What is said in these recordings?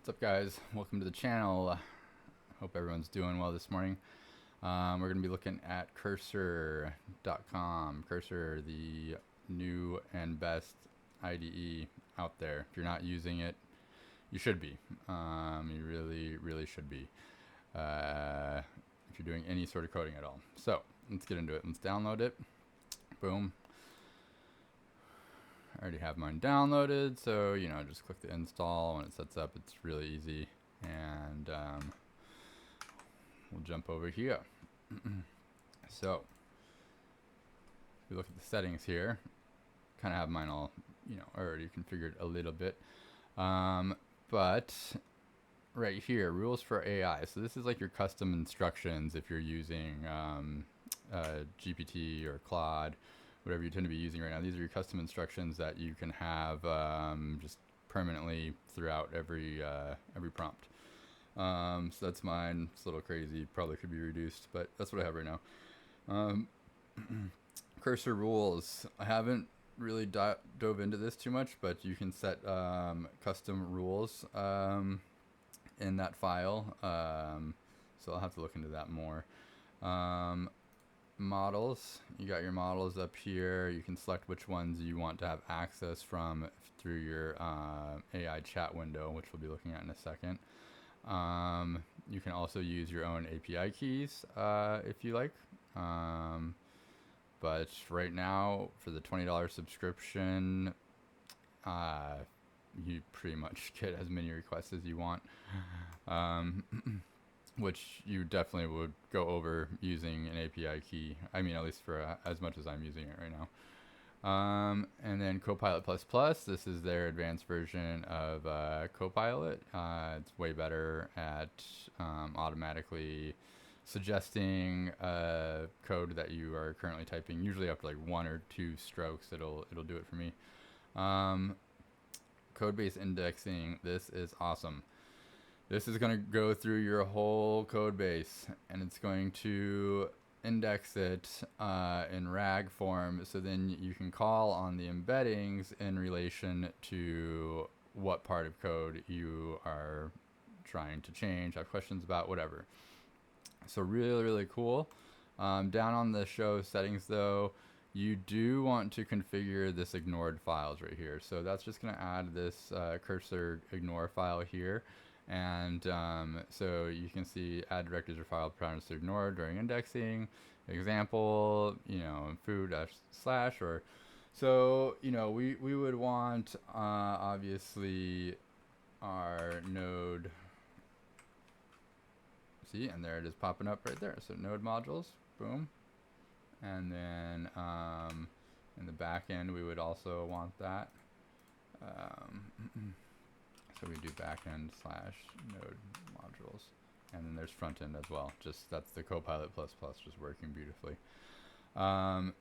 What's up, guys? Welcome to the channel. Hope everyone's doing well this morning. We're going to be looking at cursor.com. Cursor, the new and best IDE out there. If you're not using it, you should be. You really should be. If you're doing any sort of coding at all. So let's get into it. Let's download it. Boom. I already have mine downloaded, so just click the install. When it sets up, it's really easy, and we'll jump over here. So if we look at the settings here, kind of have mine all already configured a little bit, but right here, rules for AI. So this is like your custom instructions if you're using GPT or Claude, whatever you tend to be using right now. These are your custom instructions that you can have just permanently throughout every prompt. So that's mine. It's a little crazy. Probably could be reduced, but that's what I have right now. Cursor rules. I haven't really dove into this too much, but you can set custom rules in that file. So I'll have to look into that more. Models, you got your models up here. You can select which ones you want to have access from through your AI chat window, which we'll be looking at in a second. You can also use your own API keys if you like, but right now for the $20 subscription, you pretty much get as many requests as you want. Which you definitely would go over using an API key. I mean, at least for as much as I'm using it right now. And then Copilot++, this is their advanced version of Copilot. It's way better at automatically suggesting code that you are currently typing. Usually after like 1 or 2 strokes, it'll do it for me. Code-based indexing, this is awesome. This is going to go through your whole code base, and it's going to index it in RAG form, so then you can call on the embeddings in relation to what part of code you are trying to change, have questions about, whatever. So really cool. Down on the show settings, though, you do want to configure this ignored files right here. So that's just going to add this cursor ignore file here. And so you can see add directories or file parameters to ignore during indexing. Example, foo / or so we would want obviously our node. See, and there it is popping up right there. So node modules, boom, and then in the back end we would also want that. So we do backend / node modules, and then there's front end as well. Just that's the Copilot++ just working beautifully. So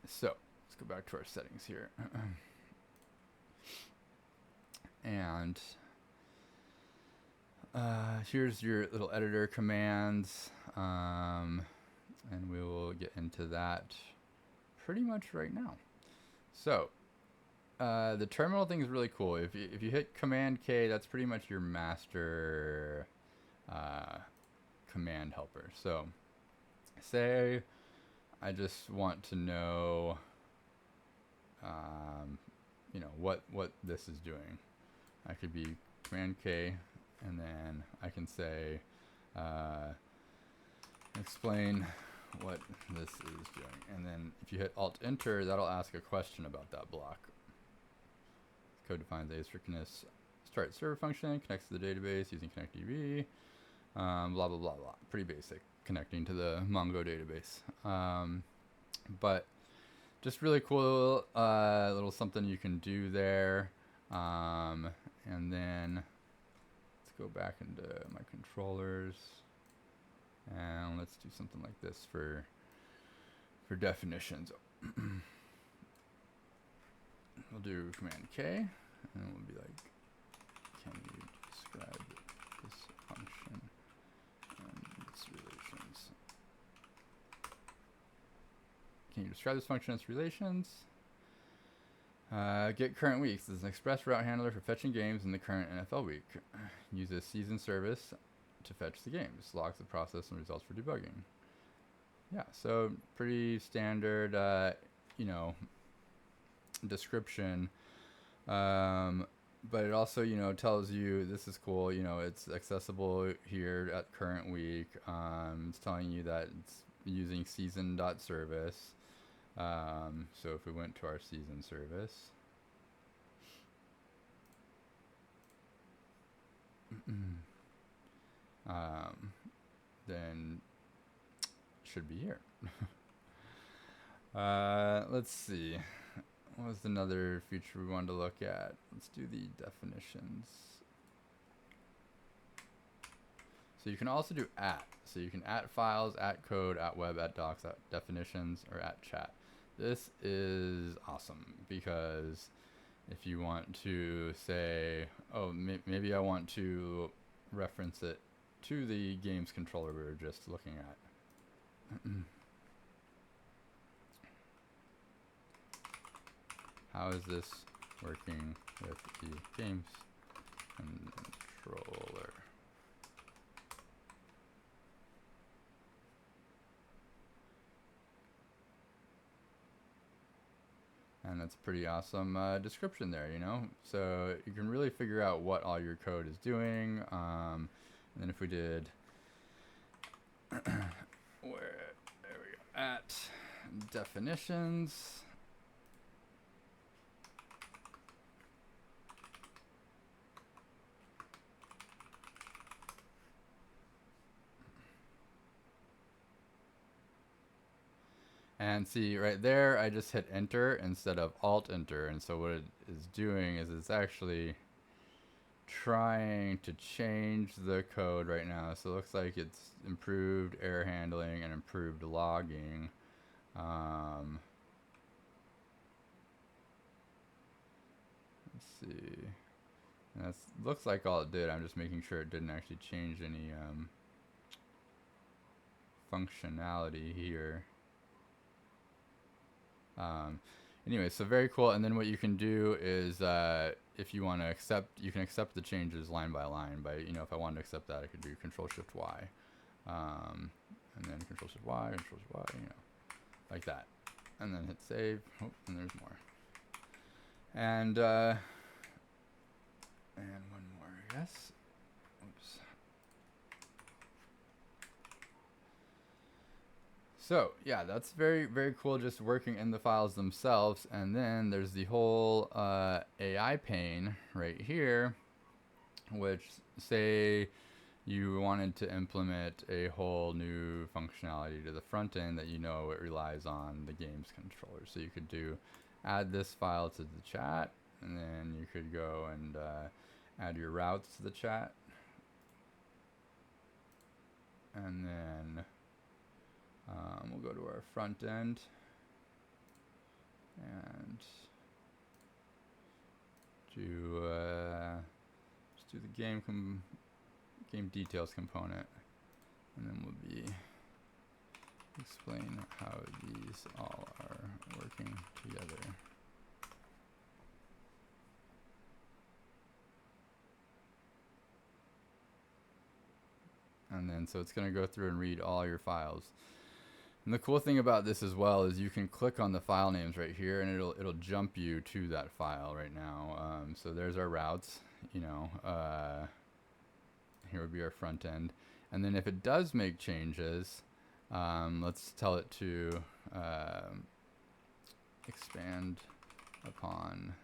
let's go back to our settings here, and here's your little editor commands, and we will get into that pretty much right now. So. The terminal thing is really cool. If you hit Command K, that's pretty much your master command helper. So, say I just want to know, what this is doing. I could be Command K, and then I can say, explain what this is doing. And then if you hit Alt Enter, that'll ask a question about that block. Code defines asynchronous start server function, connects to the database using ConnectDB, blah, blah, blah, blah. Pretty basic, connecting to the Mongo database. But just really cool little something you can do there. And then let's go back into my controllers, and let's do something like this for definitions. We'll do Command K, and we'll be like, can you describe this function and its relations? Can you describe this function and its relations? Get current weeks. This is an express route handler for fetching games in the current NFL week. Uses season service to fetch the games. Logs the process and results for debugging. Yeah, so pretty standard, description. But it also, tells you this is cool. It's accessible here at current week. It's telling you that it's using season.service. So if we went to our season service, then it should be here. Let's see. What was another feature we wanted to look at? Let's do the definitions. So you can also do @. So you can @files, @code, @web, @docs, @definitions, or @chat. This is awesome because if you want to say, oh, maybe I want to reference it to the games controller we were just looking at. How is this working with the games controller? And that's a pretty awesome description there, So you can really figure out what all your code is doing. And then if we did, there we go, @definitions. And see right there, I just hit enter instead of alt enter. And so what it is doing is it's actually trying to change the code right now. So it looks like it's improved error handling and improved logging. Let's see. And that looks like all it did. I'm just making sure it didn't actually change any functionality here. Anyway, so very cool. And then what you can do is, if you want to accept, you can accept the changes line by line. By if I wanted to accept that, I could do Control-Shift-Y, and then Control-Shift-Y, Control-Shift-Y, like that, and then hit save. Oh, and there's more. And one more, I guess. Oops. So yeah, that's very, very cool, just working in the files themselves. And then there's the whole AI pane right here, which say you wanted to implement a whole new functionality to the front end that it relies on the games controller. So you could add this file to the chat, and then you could go and add your routes to the chat. And then we'll go to our front end and just do the game details component, and then we'll be explain how these all are working together. And then so it's going to go through and read all your files. And the cool thing about this as well is you can click on the file names right here, and it'll jump you to that file right now. So there's our routes. Here would be our front end. And then if it does make changes, let's tell it to expand upon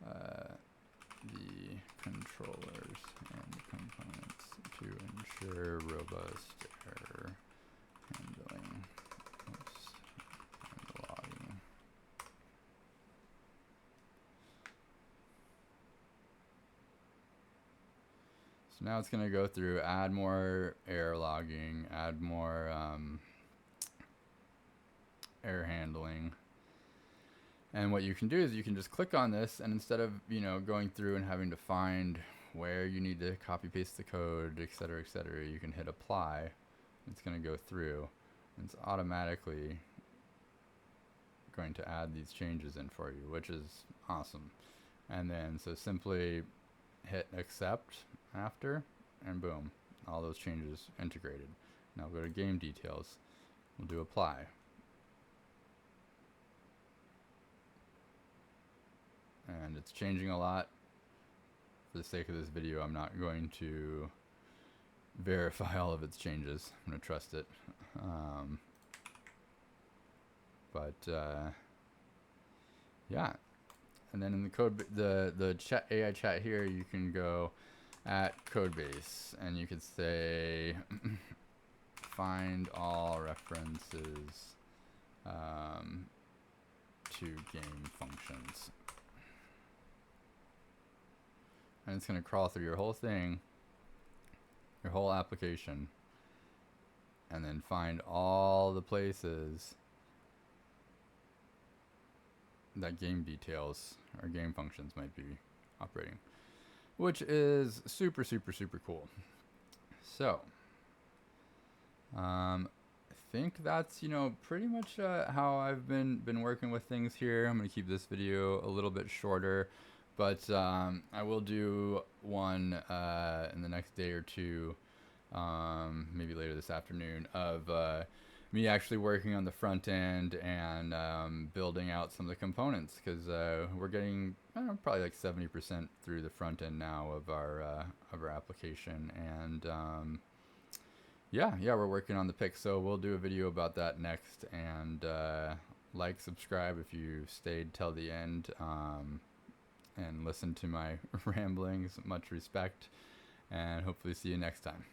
the controllers and components to ensure robust error handling. Oops, and logging. So now it's going to go through, add more error logging, add more error handling. And what you can do is you can just click on this, and instead of going through and having to find where you need to copy paste the code, etc., you can hit apply. It's going to go through, and it's automatically going to add these changes in for you, which is awesome. And then so simply hit accept after, and boom, all those changes integrated. Now go to game details. We'll do apply. And it's changing a lot. For the sake of this video, I'm not going to verify all of its changes. I'm going to trust it. Yeah. And then in the code, the chat, AI chat here, you can go at codebase, and you could say find all references to game functions. And it's going to crawl through your whole thing, your whole application, and then find all the places that game details or game functions might be operating, which is super, super, super cool. So, I think that's, pretty much how I've been working with things here. I'm going to keep this video a little bit shorter, but I will do one in the next day or two, maybe later this afternoon, of me actually working on the front end and building out some of the components, because we're getting probably like 70% through the front end now of our application, and yeah, we're working on the pick, so we'll do a video about that next. And like, subscribe if you stayed till the end and listen to my ramblings. Much respect, and hopefully see you next time.